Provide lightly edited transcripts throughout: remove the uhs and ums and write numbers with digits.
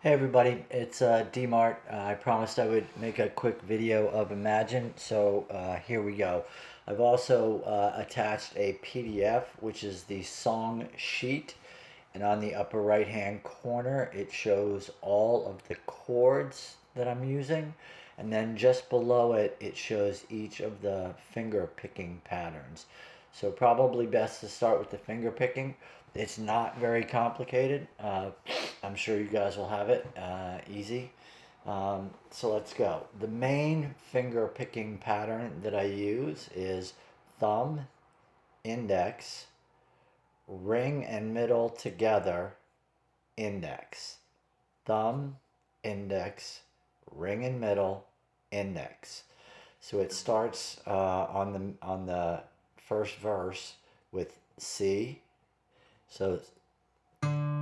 Hey everybody, it's D-Mart. I promised I would make a quick video of Imagine, so here we go. I've also attached a PDF, which is the song sheet, and on the upper right hand corner it shows all of the chords that I'm using, and then just below it it shows each of the finger picking patterns. So probably best to start with the finger picking. It's not very complicated. I'm sure you guys will have it easy. So let's go. The main finger picking pattern that I use is thumb, index, ring and middle together, index. Thumb, index, ring and middle, index. So it starts on the first verse with C. So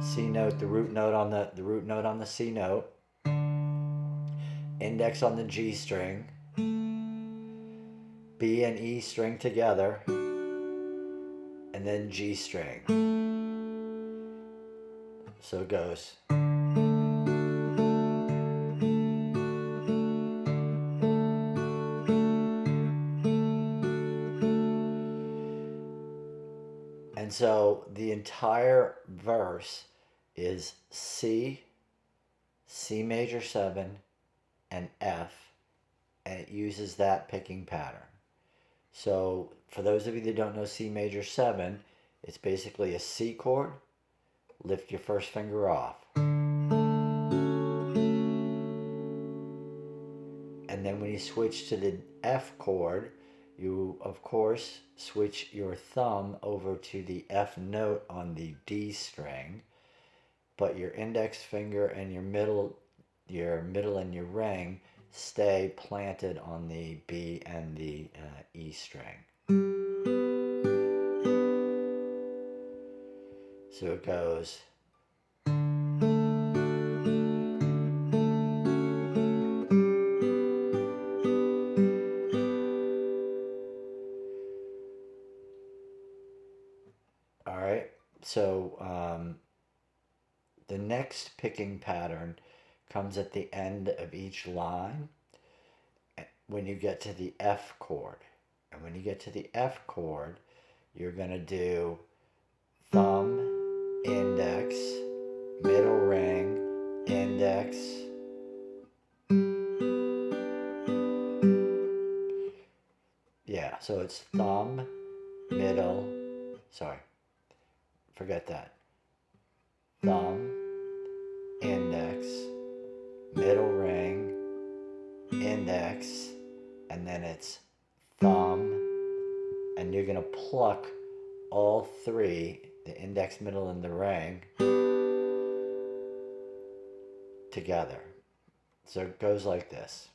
C note, the root note on the root note on the C note, index on the G string, B and E string together, and then G string. So it goes. And so the entire verse is C, C major 7, and F, and it uses that picking pattern. So for those of you that don't know C major 7, it's basically a C chord, lift your first finger off. And then when you switch to the F chord, you of course switch your thumb over to the F note on the D string, but your index finger and your middle and your ring stay planted on the B and the E string. So it goes. All right. So the next picking pattern comes at the end of each line when you get to the F chord. And when you get to the F chord, you're going to do thumb, index, middle ring, index, yeah, so it's thumb, middle, sorry, forget that. Thumb, index, middle ring, index, and then it's thumb, and you're gonna pluck all three, the index, middle, and the ring, together. So it goes like this.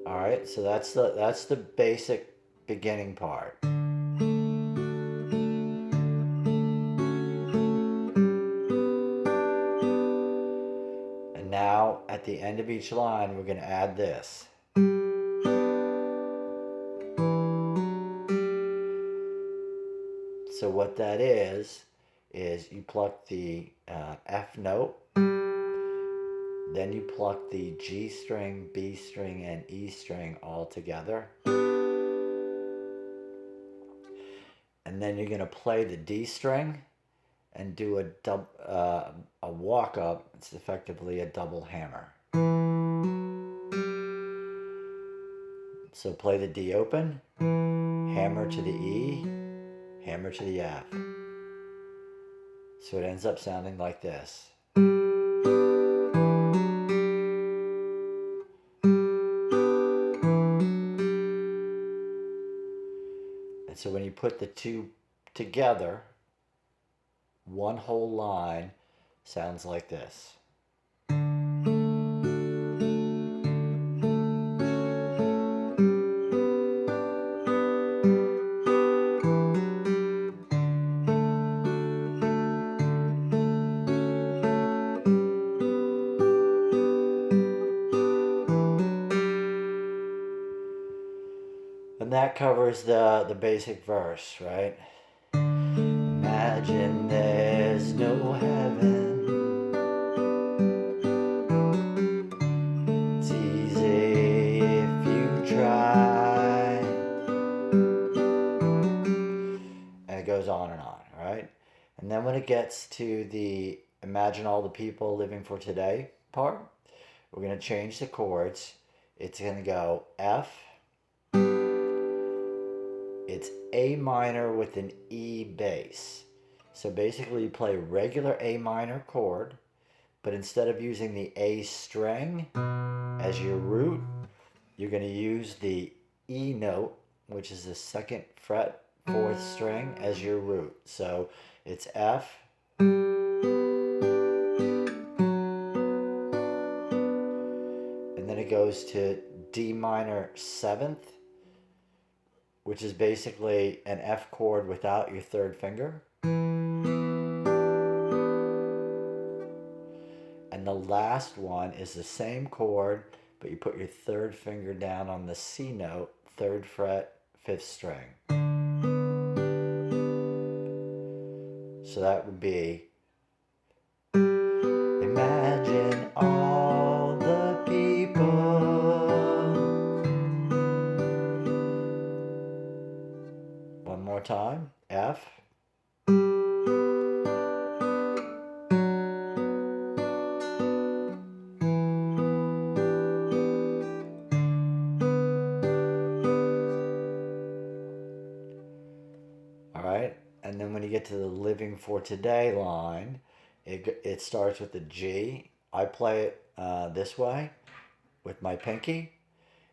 All right, so that's the basic beginning part. And now at the end of each line, we're going to add this. So what that is you pluck the F note, then you pluck the G string, B string, and E string all together. And then you're going to play the D string and do a walk up. It's effectively a double hammer. So play the D open, hammer to the E, hammer to the F. So it ends up sounding like this. And so when you put the two together, one whole line sounds like this. And that covers the basic verse, right? Imagine there's no heaven. It's easy if you try. And it goes on, right? And then when it gets to the imagine all the people living for today part, we're going to change the chords. It's going to go F. It's A minor with an E bass. So basically you play regular A minor chord, but instead of using the A string as your root, you're going to use the E note, which is the 2nd fret, 4th string, as your root. So it's F, and then it goes to D minor 7th, which is basically an F chord without your 3rd finger. And the last one is the same chord, but you put your 3rd finger down on the C note, 3rd fret, 5th string. So that would be, imagine all the people. One more time, F. All right, and then when you get to the living for today line, it starts with the G. I play it this way with my pinky,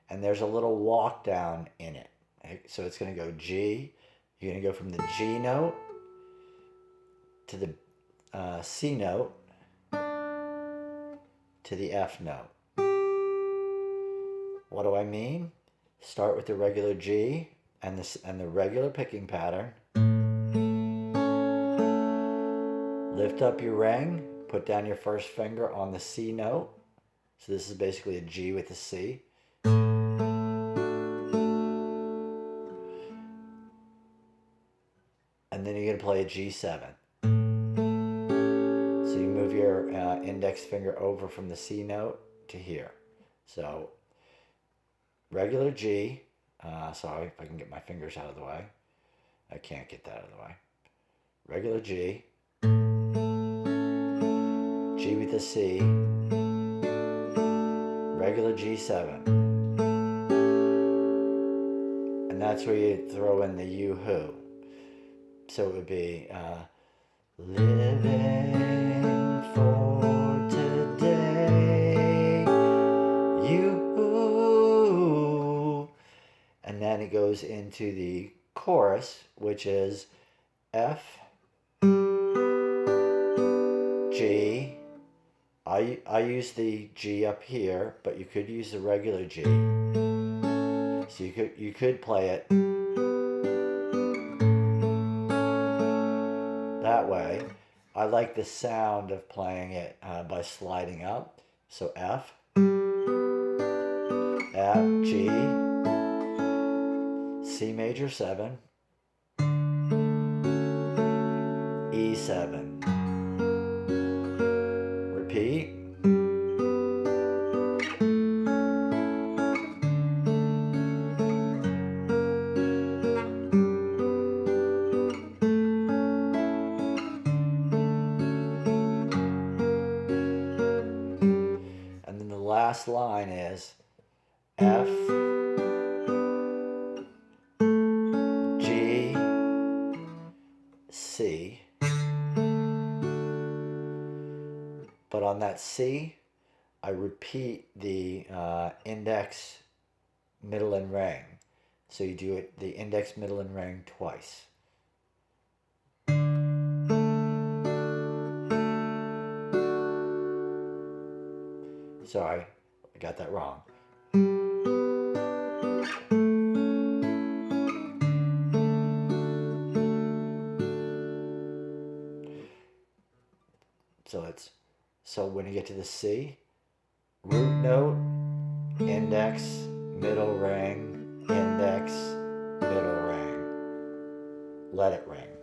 and there's a little walk down in it. So it's going to go G. You're going to go from the G note to the C note to the F note. What do I mean? Start with the regular G and the regular picking pattern. Lift up your ring, put down your 1st finger on the C note. So this is basically a G with a C. And then you're going to play a G7. So you move your index finger over from the C note to here. So regular G. Sorry, if I can get my fingers out of the way. I can't get that out of the way. Regular G. G with a C. Regular G7. And that's where you throw in the yoo-hoo. So it would be living for today, you. And then it goes into the chorus, which is F, G. I use the G up here, but you could use the regular G. So you could play it that way. I like the sound of playing it by sliding up. So F, F, G, C major 7, E7. Repeat. And then the last line is F, G, C. But on that C, I repeat the index, middle, and ring. So you do it the index, middle, and ring twice. Sorry, I got that wrong. So when you get to the C, root note, index, middle ring, index, middle ring. Let it ring.